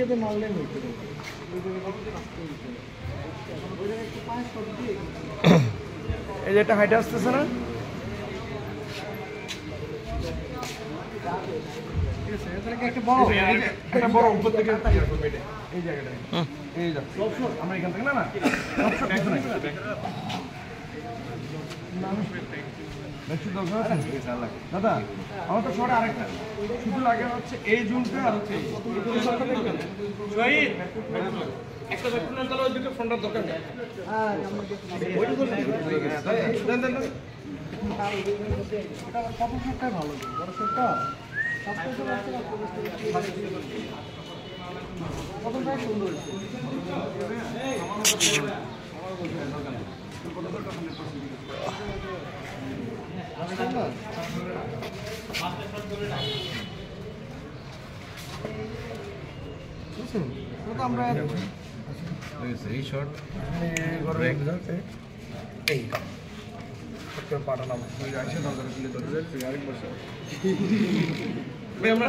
এরিয়াতে মারলে হইতে এই যে একটা হাইটে আসতেছে না একটা বড় উপর থেকে এই জায়গাটা এই আমরা এখান থেকে না না দাদা আমার তো শহরে আরেকটা শুধু লাগে হচ্ছে এই জুনটা আর হচ্ছে একটা ব্যাকগ্রাউন্ড তাহলে ওই দুটো ফ্রন্টের দরকার নেই কত শটটাই ভালো বড় শটটা কতটাই সুন্দর আমরা এই শর্ট এই পাঠালাম আরেক বছর আমরা